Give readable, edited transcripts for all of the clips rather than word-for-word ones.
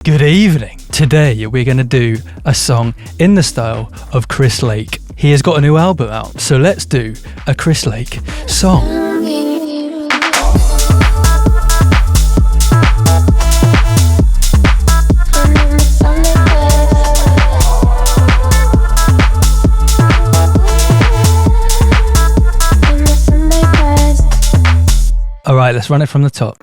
Good evening. Today we're going to do a song in the style of Chris Lake. He has got a new album out, so let's do a Chris Lake song. Alright, let's run it from the top.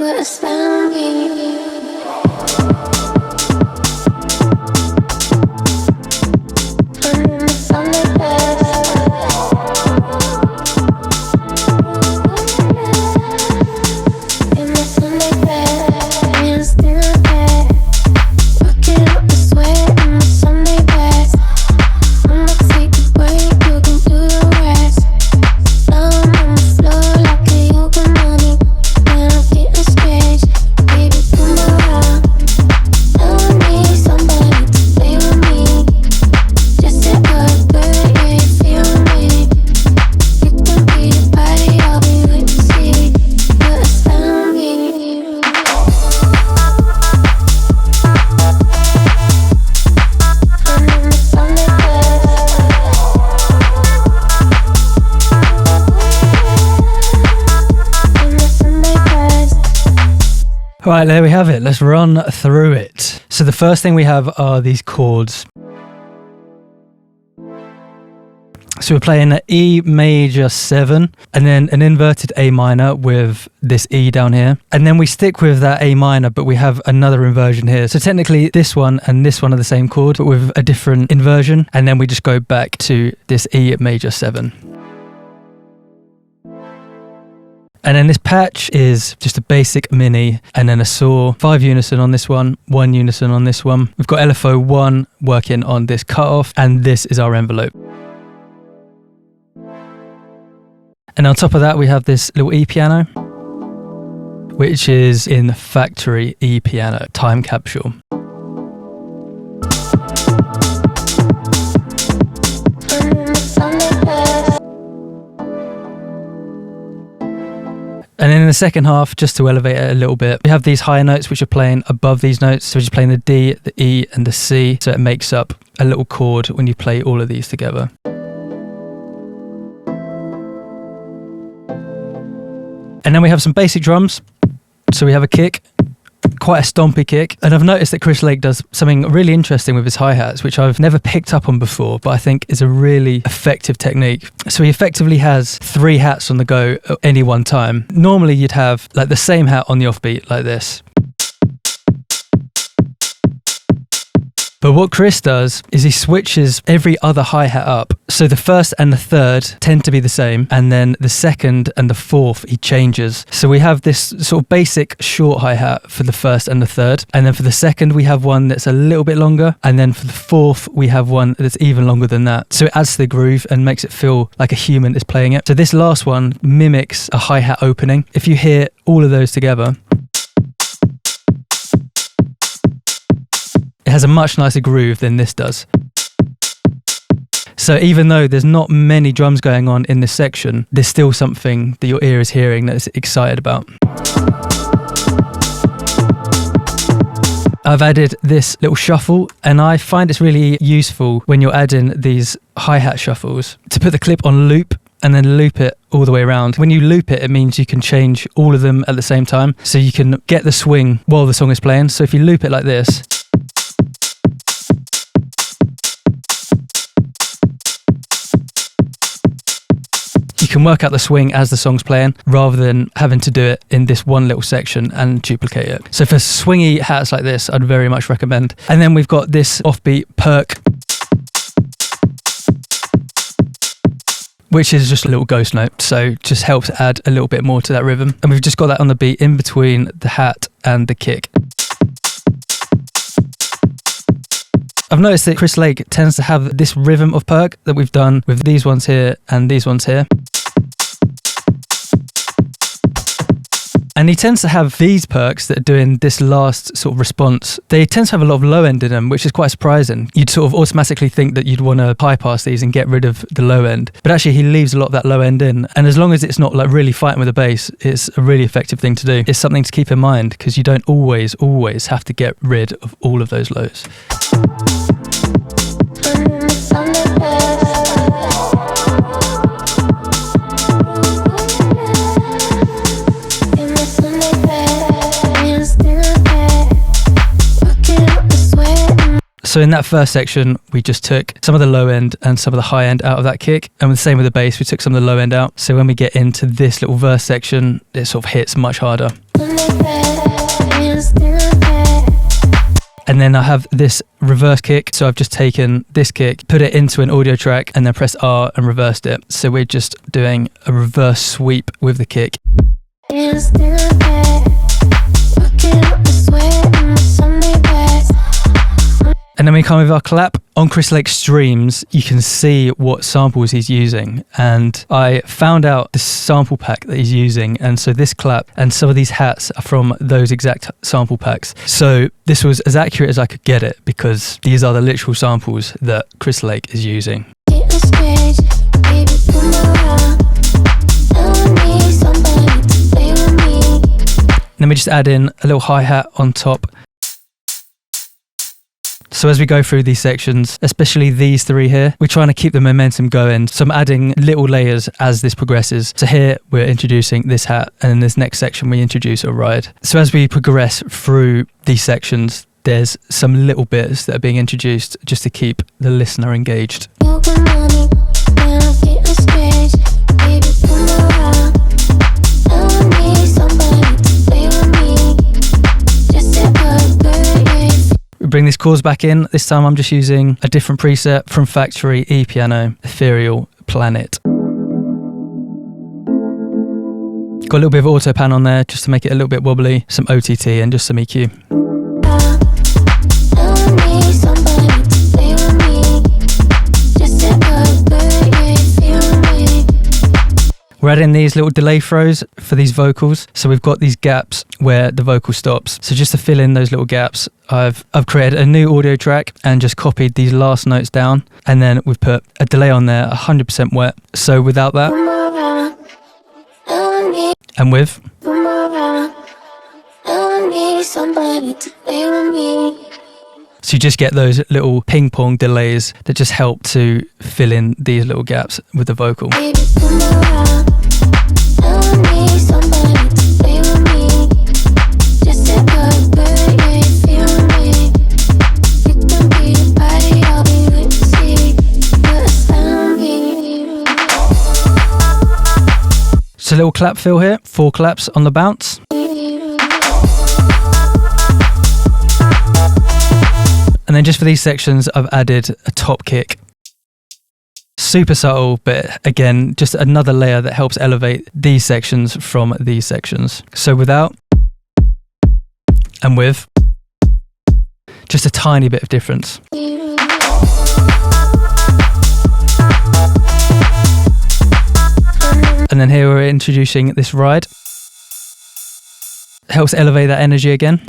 Right, there we have it. Let's run through it. So the first thing we have are these chords. So we're playing an E major 7 and then an inverted A minor with this E down here. And then we stick with that A minor, but we have another inversion here. So technically this one and this one are the same chord, but with a different inversion. And then we just go back to this E major 7. And then this patch is just a basic mini and then a saw, 5 unison on this one, 1 unison on this one. We've got LFO 1 working on this cutoff, and this is our envelope. And on top of that, we have this little E piano, which is in factory E piano, time capsule. And then in the second half, just to elevate it a little bit, we have these higher notes which are playing above these notes. So we're just playing the D, the E and the C. So it makes up a little chord when you play all of these together. And then we have some basic drums. So we have a kick, quite a stompy kick. And I've noticed that Chris Lake does something really interesting with his hi-hats, which I've never picked up on before, but I think is a really effective technique. So he effectively has 3 hats on the go at any one time. Normally you'd have like the same hat on the offbeat like this. But what Chris does is he switches every other hi-hat up. So the first and the third tend to be the same, and then the second and the fourth he changes. So we have this sort of basic short hi-hat for the first and the third, and then for the second we have one that's a little bit longer, and then for the fourth we have one that's even longer than that. So it adds to the groove and makes it feel like a human is playing it. So this last one mimics a hi-hat opening. If you hear all of those together, it has a much nicer groove than this does. So even though there's not many drums going on in this section, there's still something that your ear is hearing that it's excited about. I've added this little shuffle, and I find it's really useful when you're adding these hi-hat shuffles to put the clip on loop and then loop it all the way around. When you loop it, it means you can change all of them at the same time. So you can get the swing while the song is playing. So if you loop it like this, you can work out the swing as the song's playing rather than having to do it in this one little section and duplicate it. So for swingy hats like this, I'd very much recommend. And then we've got this offbeat perk, which is just a little ghost note. So just helps add a little bit more to that rhythm. And we've just got that on the beat in between the hat and the kick. I've noticed that Chris Lake tends to have this rhythm of perk that we've done with these ones here and these ones here. And he tends to have these perks that are doing this last sort of response. They tend to have a lot of low end in them, which is quite surprising. You'd sort of automatically think that you'd want to high pass these and get rid of the low end. But actually he leaves a lot of that low end in. And as long as it's not like really fighting with the bass, it's a really effective thing to do. It's something to keep in mind because you don't always have to get rid of all of those lows. So in that first section, we just took some of the low end and some of the high end out of that kick. And the same with the bass, we took some of the low end out. So when we get into this little verse section, it sort of hits much harder. And then I have this reverse kick. So I've just taken this kick, put it into an audio track and then pressed R and reversed it. So we're just doing a reverse sweep with the kick. And then we come with our clap. On Chris Lake's streams, you can see what samples he's using. And I found out the sample pack that he's using. And so this clap and some of these hats are from those exact sample packs. So this was as accurate as I could get it because these are the literal samples that Chris Lake is using. Then we just add in a little hi-hat on top. So as we go through these sections, especially these three here, we're trying to keep the momentum going. So I'm adding little layers as this progresses. So here we're introducing this hat, and in this next section we introduce a ride. So as we progress through these sections, there's some little bits that are being introduced just to keep the listener engaged. Bring these chords back in. This time I'm just using a different preset from Factory E-Piano, Ethereal Planet. Got a little bit of auto pan on there just to make it a little bit wobbly, some OTT and just some EQ. We're adding these little delay throws for these vocals. So we've got these gaps where the vocal stops. So just to fill in those little gaps, I've created a new audio track and just copied these last notes down. And then we've put a delay on there, 100% wet. So without that, and with, so you just get those little ping pong delays that just help to fill in these little gaps with the vocal. So a little clap fill here, 4 claps on the bounce. And then just for these sections, I've added a top kick. Super subtle, but again, just another layer that helps elevate these sections from these sections. So without and with, just a tiny bit of difference. And then here we're introducing this ride. Helps elevate that energy again.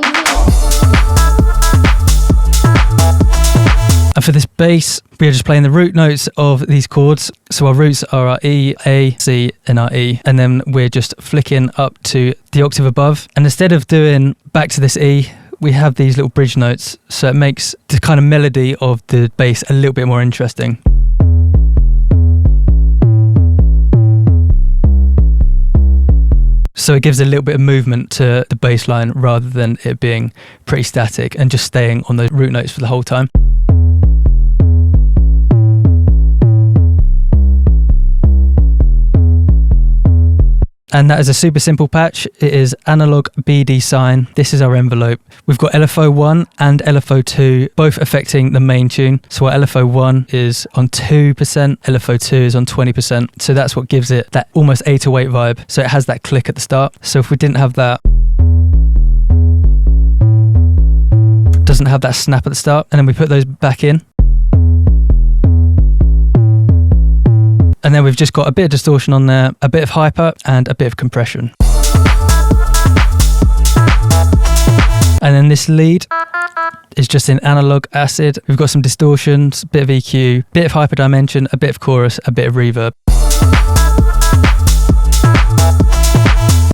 And for this bass, we are just playing the root notes of these chords. So our roots are our E, A, C, and our E. And then we're just flicking up to the octave above. And instead of doing back to this E, we have these little bridge notes. So it makes the kind of melody of the bass a little bit more interesting. So it gives a little bit of movement to the bass line rather than it being pretty static and just staying on the root notes for the whole time. And that is a super simple patch. It is analog BD sign. This is our envelope. We've got LFO1 and LFO2, both affecting the main tune. So our LFO1 is on 2%, LFO2 is on 20%. So that's what gives it that almost 808 vibe. So it has that click at the start. So if we didn't have that, doesn't have that snap at the start, and then we put those back in. And then we've just got a bit of distortion on there, a bit of hyper and a bit of compression. And then this lead is just in analog acid. We've got some distortions, a bit of EQ, bit of hyperdimension, a bit of chorus, a bit of reverb.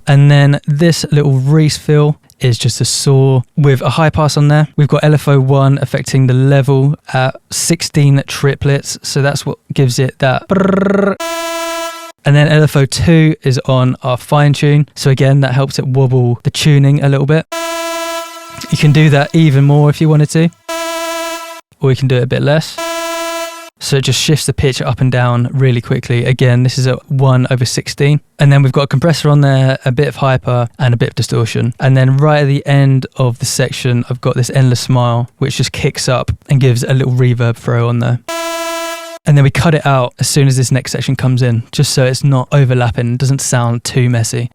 And then this little Reese fill is just a saw with a high pass on there. We've got LFO1 affecting the level at 16 triplets, so that's what gives it that brrrr. And then LFO2 is on our fine tune, so again that helps it wobble the tuning a little bit. You can do that even more if you wanted to, or you can do it a bit less. So it just shifts the pitch up and down really quickly. Again, this is at 1/16. And then we've got a compressor on there, a bit of hyper and a bit of distortion. And then right at the end of the section, I've got this Endless Smile, which just kicks up and gives a little reverb throw on there. And then we cut it out as soon as this next section comes in, just so it's not overlapping, doesn't sound too messy.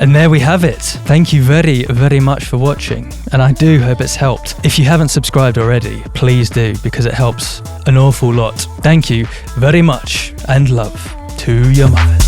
And there we have it. Thank you very, very much for watching. And I do hope it's helped. If you haven't subscribed already, please do, because it helps an awful lot. Thank you very much, and love to your mothers.